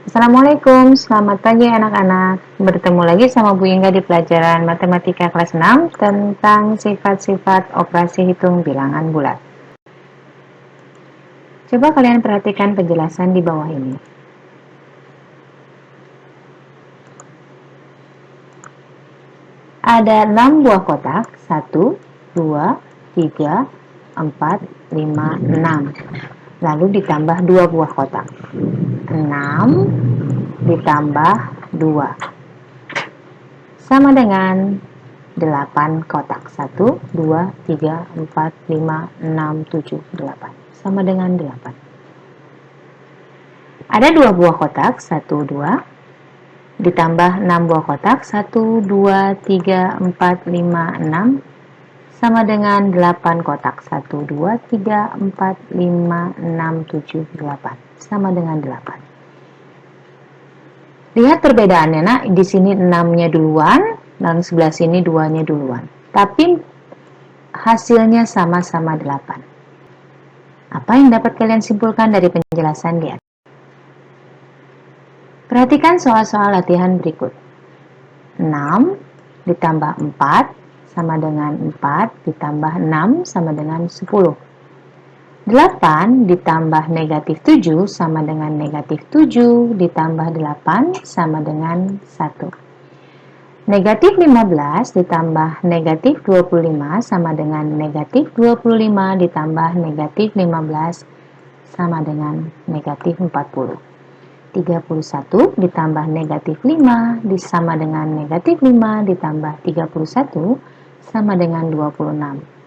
Assalamualaikum, selamat pagi anak-anak. Bertemu lagi sama Bu Inga di pelajaran Matematika kelas 6 tentang sifat-sifat operasi hitung bilangan bulat. Coba kalian perhatikan penjelasan di bawah ini. Ada 6 buah kotak, 1, 2, 3, 4, 5, 6. Lalu ditambah 2 buah kotak. 6 ditambah 2 sama dengan 8 kotak. 1, 2, 3, 4, 5, 6, 7, 8 sama dengan 8. Ada 2 buah kotak, 1, 2 ditambah 6 buah kotak, 1, 2, 3, 4, 5, 6 sama dengan 8 kotak. 1, 2, 3, 4, 5, 6, 7, 8 sama dengan 8. Lihat perbedaannya, nak. Di sini 6-nya duluan, dan sebelah sini 2-nya duluan. Tapi hasilnya sama-sama 8. Apa yang dapat kalian simpulkan dari penjelasan di atas? Perhatikan soal-soal latihan berikut. 6 ditambah 4 sama dengan 4 ditambah 6 sama dengan 10. 8 ditambah negatif 7 sama dengan negatif 7 ditambah 8 sama dengan 1. Negatif 15 ditambah negatif 25 sama dengan negatif 25 ditambah negatif 15 sama dengan negatif 40. 31 ditambah negatif 5 sama dengan negatif 5 ditambah 31 sama dengan 26.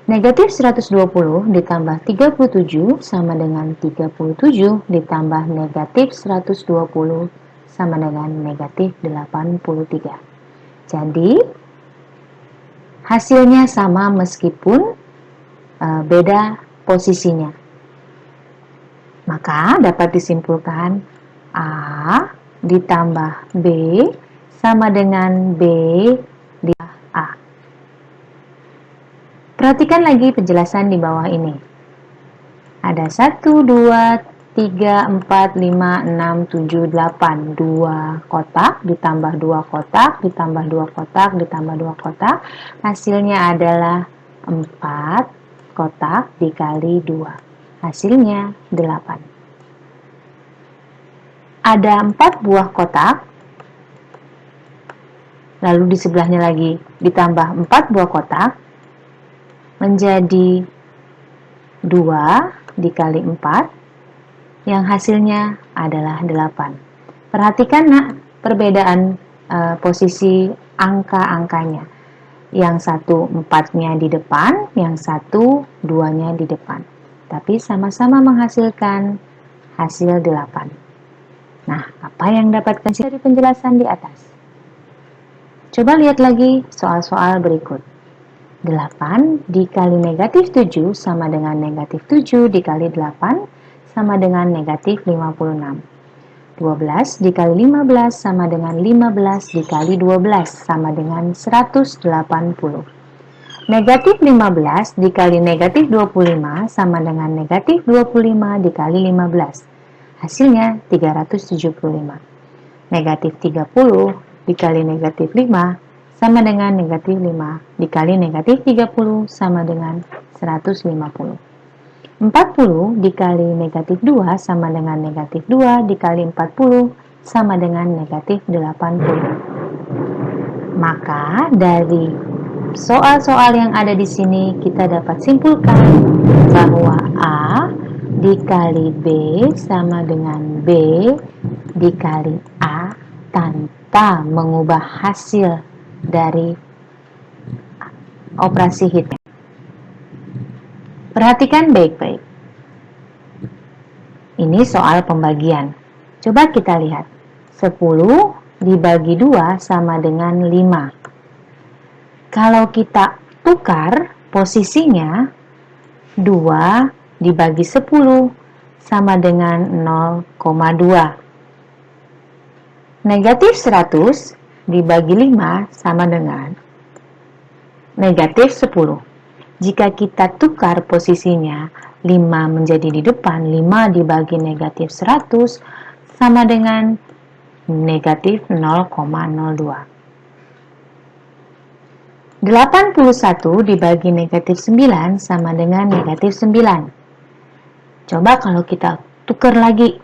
Negatif 120 ditambah 37 sama dengan 37 ditambah negatif 120 sama dengan negatif 83. Jadi, hasilnya sama meskipun beda posisinya. Maka dapat disimpulkan A ditambah B sama dengan B ditambah A. Perhatikan lagi penjelasan di bawah ini. Ada 1, 2, 3, 4, 5, 6, 7, 8. 2 kotak ditambah 2 kotak ditambah 2 kotak ditambah 2 kotak. Hasilnya adalah 4 kotak dikali 2. Hasilnya 8. Ada 4 buah kotak. Lalu di sebelahnya lagi ditambah 4 buah kotak. Menjadi 2 dikali 4. Yang hasilnya adalah 8. Perhatikan, nak, perbedaan posisi angka-angkanya. Yang satu 4-nya di depan, yang satu 2-nya di depan. Tapi sama-sama menghasilkan hasil 8. Nah, apa yang dapatkan dari penjelasan di atas? Coba lihat lagi soal-soal berikut. 8 dikali negatif 7 sama dengan negatif 7 dikali 8 sama dengan negatif 56. 12 dikali 15 sama dengan 15 dikali 12 sama dengan 180. Negatif 15 dikali negatif 25 sama dengan negatif 25 dikali 15. Hasilnya 375. Negatif 30 dikali negatif 5 sama dengan negatif 5 dikali negatif 30 sama dengan 150. 40 dikali negatif 2 sama dengan negatif 2 dikali 40 sama dengan negatif 80. Maka dari soal-soal yang ada di sini kita dapat simpulkan bahwa A dikali B sama dengan B dikali A tanpa mengubah hasil dari operasi hitung. Perhatikan baik-baik. Ini soal pembagian. Coba kita lihat. 10 dibagi 2 sama dengan 5. Kalau kita tukar posisinya, 2 dibagi 10 sama dengan 0,2. Negatif 100 dibagi 5 sama dengan negatif 10. Jika kita tukar posisinya, 5 menjadi di depan, 5 dibagi negatif 100 sama dengan negatif 0,02. 81 dibagi negatif 9 sama dengan negatif 9. Coba kalau kita tukar lagi,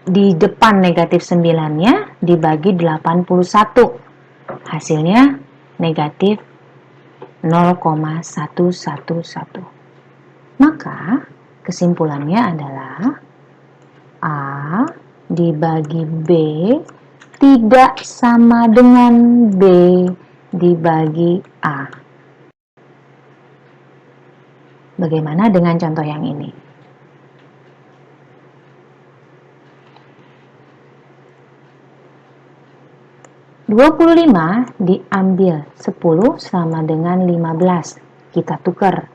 di depan negatif 9-nya dibagi 81. Hasilnya negatif 0,111. Maka kesimpulannya adalah A dibagi B tidak sama dengan B dibagi A. Bagaimana dengan contoh yang ini? (25) diambil 10 sama dengan 15. Kita tukar.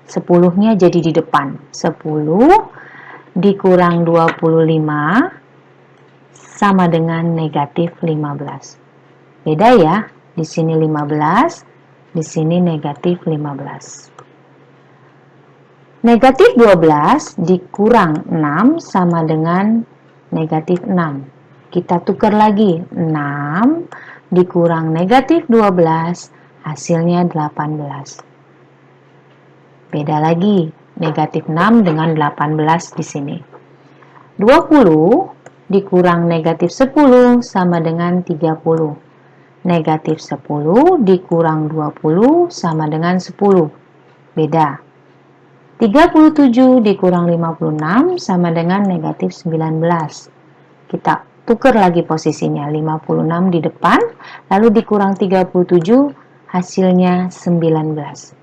10-nya jadi di depan. 10 dikurang 25 sama dengan negatif 15. Beda ya, di sini 15, di sini negatif 15. Negatif 12 dikurang 6 sama dengan negatif 6. Kita tukar lagi, 6 dikurang negatif 12, hasilnya 18. Beda lagi, negatif 6 dengan 18 di sini. 20 dikurang negatif 10 sama dengan 30. Negatif 10 dikurang 20 sama dengan 10. Beda. 37 dikurang 56 sama dengan negatif 19. Kita tukar lagi posisinya, 56 di depan, lalu dikurang 37, hasilnya 19.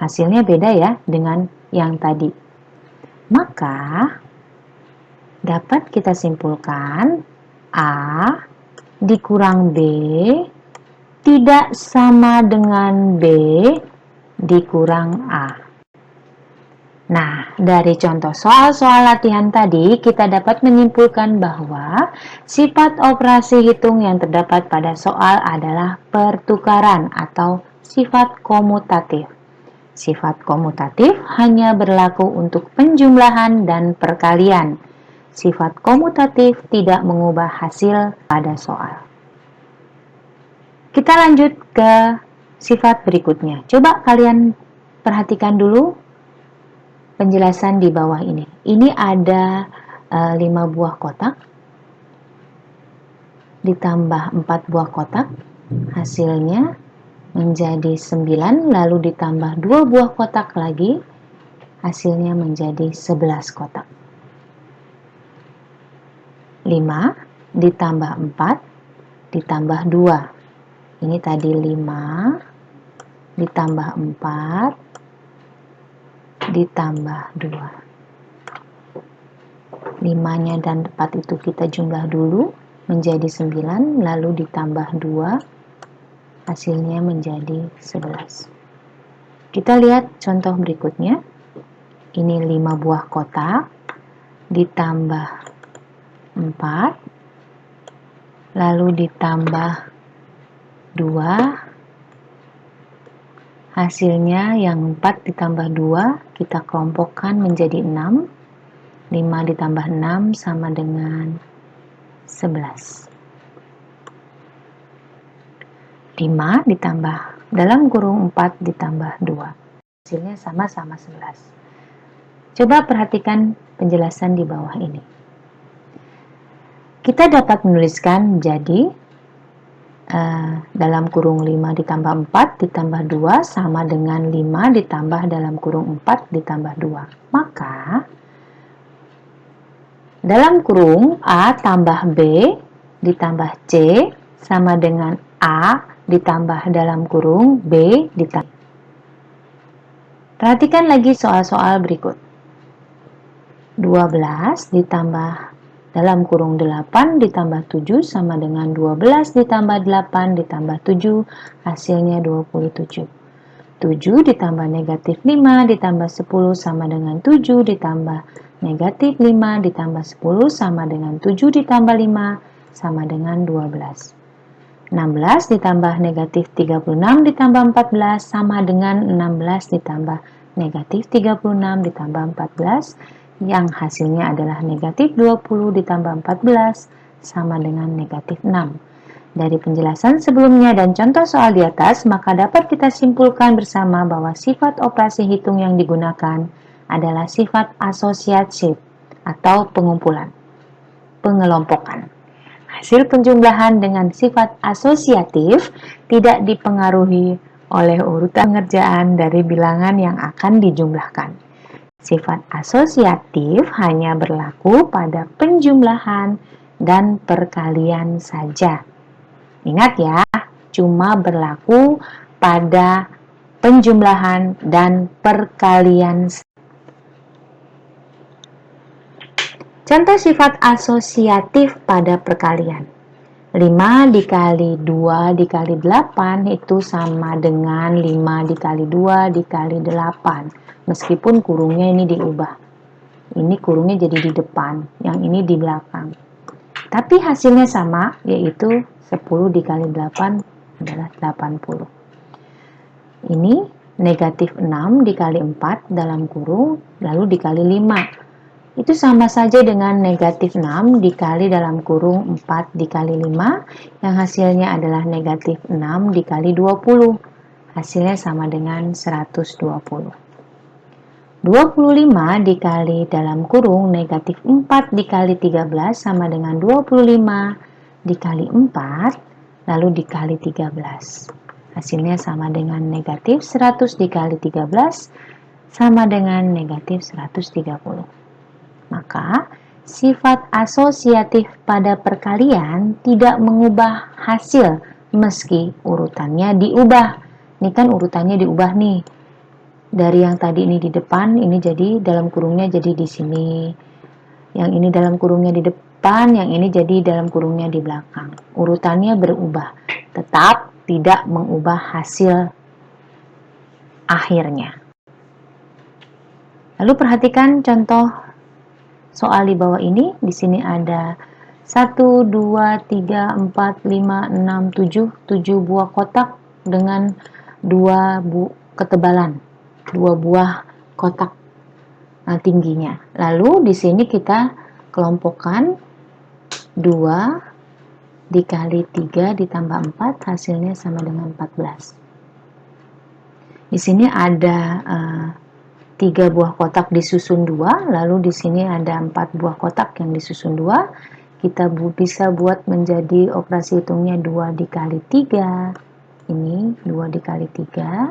Hasilnya beda ya dengan yang tadi. Maka dapat kita simpulkan A dikurang B tidak sama dengan B dikurang A. Nah, dari contoh soal-soal latihan tadi, kita dapat menyimpulkan bahwa sifat operasi hitung yang terdapat pada soal adalah pertukaran atau sifat komutatif. Sifat komutatif hanya berlaku untuk penjumlahan dan perkalian. Sifat komutatif tidak mengubah hasil pada soal. Kita lanjut ke sifat berikutnya. Coba kalian perhatikan dulu penjelasan di bawah ini. Ini ada 5 buah kotak ditambah 4 buah kotak, hasilnya menjadi 9, lalu ditambah 2 buah kotak lagi, hasilnya menjadi 11 kotak. 5 ditambah 4 ditambah 2. Ini tadi 5 ditambah 4 ditambah 2. 5-nya dan 4 itu kita jumlah dulu menjadi 9, lalu ditambah 2, hasilnya menjadi 11. Kita lihat contoh berikutnya. Ini 5 buah kotak ditambah 4, lalu ditambah 2, hasilnya yang 4 ditambah 2 kita kelompokkan menjadi 6. 5 ditambah 6 sama dengan 11. 5 ditambah dalam kurung 4 ditambah 2. Hasilnya sama-sama 11. Coba perhatikan penjelasan di bawah ini. Kita dapat menuliskan jadi dalam kurung 5 ditambah 4 ditambah 2 sama dengan 5 ditambah dalam kurung 4 ditambah 2. Maka dalam kurung A tambah B ditambah C sama dengan A ditambah dalam kurung B ditambah. Perhatikan lagi soal-soal berikut. 12 ditambah dalam kurung 8 ditambah 7 sama dengan 12 ditambah 8 ditambah 7, hasilnya 27. 7 ditambah negatif 5 ditambah 10 sama dengan 7 ditambah negatif 5 ditambah 10 sama dengan 7 ditambah 5 sama dengan 12. 16 ditambah negatif 36 ditambah 14 sama dengan 16 ditambah negatif 36 ditambah 14, yang hasilnya adalah negatif 20 ditambah 14 sama dengan negatif 6. Dari penjelasan sebelumnya dan contoh soal di atas, maka dapat kita simpulkan bersama bahwa sifat operasi hitung yang digunakan adalah sifat asosiatif atau pengumpulan, pengelompokan. Hasil penjumlahan dengan sifat asosiatif tidak dipengaruhi oleh urutan pengerjaan dari bilangan yang akan dijumlahkan. Sifat asosiatif hanya berlaku pada penjumlahan dan perkalian saja. Ingat ya, cuma berlaku pada penjumlahan dan perkalian. Contoh sifat asosiatif pada perkalian. 5 dikali 2 dikali 8 itu sama dengan 5 dikali 2 dikali 8. Meskipun kurungnya ini diubah. Ini kurungnya jadi di depan, yang ini di belakang. Tapi hasilnya sama, yaitu 10 dikali 8 adalah 80. Ini negatif 6 dikali 4 dalam kurung, lalu dikali 5. Itu sama saja dengan negatif 6 dikali dalam kurung 4 dikali 5, yang hasilnya adalah negatif 6 dikali 20. Hasilnya sama dengan 120. 25 dikali dalam kurung negatif 4 dikali 13 sama dengan 25 dikali 4, lalu dikali 13. Hasilnya sama dengan negatif 100 dikali 13 sama dengan negatif 130. Maka, sifat asosiatif pada perkalian tidak mengubah hasil meski urutannya diubah. Ini kan urutannya diubah nih. Dari yang tadi ini di depan, ini jadi dalam kurungnya jadi di sini. Yang ini dalam kurungnya di depan, yang ini jadi dalam kurungnya di belakang. Urutannya berubah, tetap tidak mengubah hasil akhirnya. Lalu perhatikan contoh soal di bawah ini. Di sini ada 1, 2, 3, 4, 5, 6, 7 buah kotak dengan 2 ketebalan, 2 buah kotak tingginya. Lalu di sini kita kelompokkan 2 dikali 3 ditambah 4, hasilnya sama dengan 14. Di sini ada 3 buah kotak disusun 2, lalu di sini ada 4 buah kotak yang disusun 2. Kita bisa buat menjadi operasi hitungnya 2 dikali 3. Ini 2 dikali 3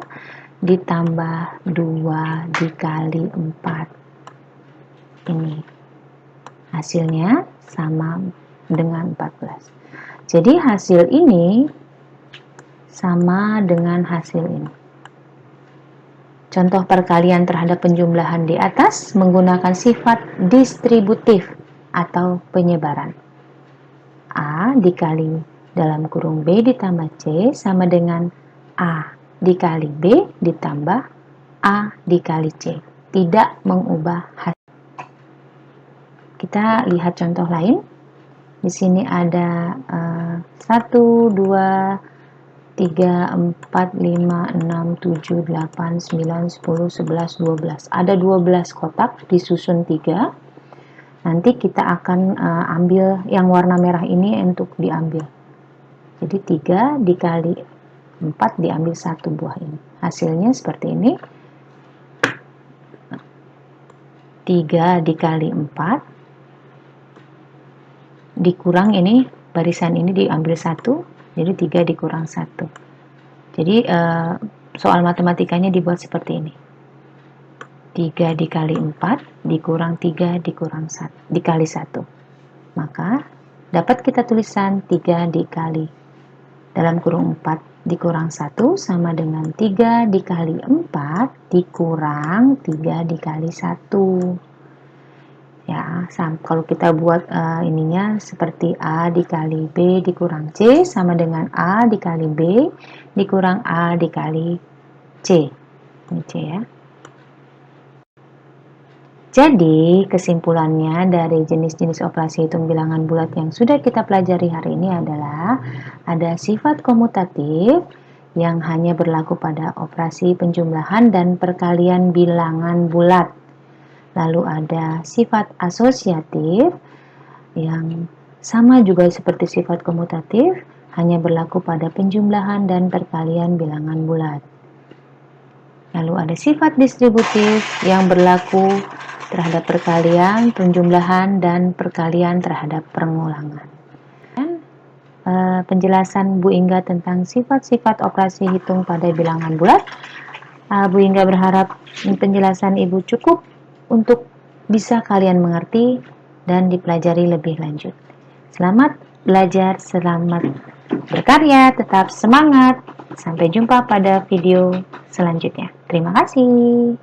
ditambah 2 dikali 4. Ini hasilnya sama dengan 14. Jadi hasil ini sama dengan hasil ini. Contoh perkalian terhadap penjumlahan di atas menggunakan sifat distributif atau penyebaran. A dikali dalam kurung B ditambah C sama dengan A dikali B ditambah A dikali C. Tidak mengubah hasil. Kita lihat contoh lain. Di sini ada 1, 2, 3, 4, 5, 6, 7, 8, 9, 10, 11, 12. Ada 12 kotak disusun 3. Nanti kita akan ambil yang warna merah ini untuk diambil. Jadi 3 dikali 4 diambil 1 buah ini. Hasilnya seperti ini. 3 dikali 4 dikurang ini, barisan ini diambil 1. Jadi 3 dikurang 1. Jadi soal matematikanya dibuat seperti ini. 3 dikali 4 dikurang 3 dikurang 1 dikali 1. Maka dapat kita tulisan 3 dikali dalam kurung 4 dikurang 1 sama dengan 3 dikali 4 dikurang 3 dikali 1. Ya, kalau kita buat ininya seperti A dikali B dikurang C sama dengan A dikali B dikurang A dikali C. Ini C ya. Jadi, kesimpulannya dari jenis-jenis operasi hitung bilangan bulat yang sudah kita pelajari hari ini adalah ada sifat komutatif yang hanya berlaku pada operasi penjumlahan dan perkalian bilangan bulat. Lalu ada sifat asosiatif yang sama juga seperti sifat komutatif, hanya berlaku pada penjumlahan dan perkalian bilangan bulat. Lalu ada sifat distributif yang berlaku terhadap perkalian, penjumlahan, dan perkalian terhadap pengulangan. Dan penjelasan Bu Inga tentang sifat-sifat operasi hitung pada bilangan bulat. Bu Inga berharap penjelasan Ibu cukup untuk bisa kalian mengerti dan dipelajari lebih lanjut. Selamat belajar, selamat berkarya, tetap semangat. Sampai jumpa pada video selanjutnya. Terima kasih.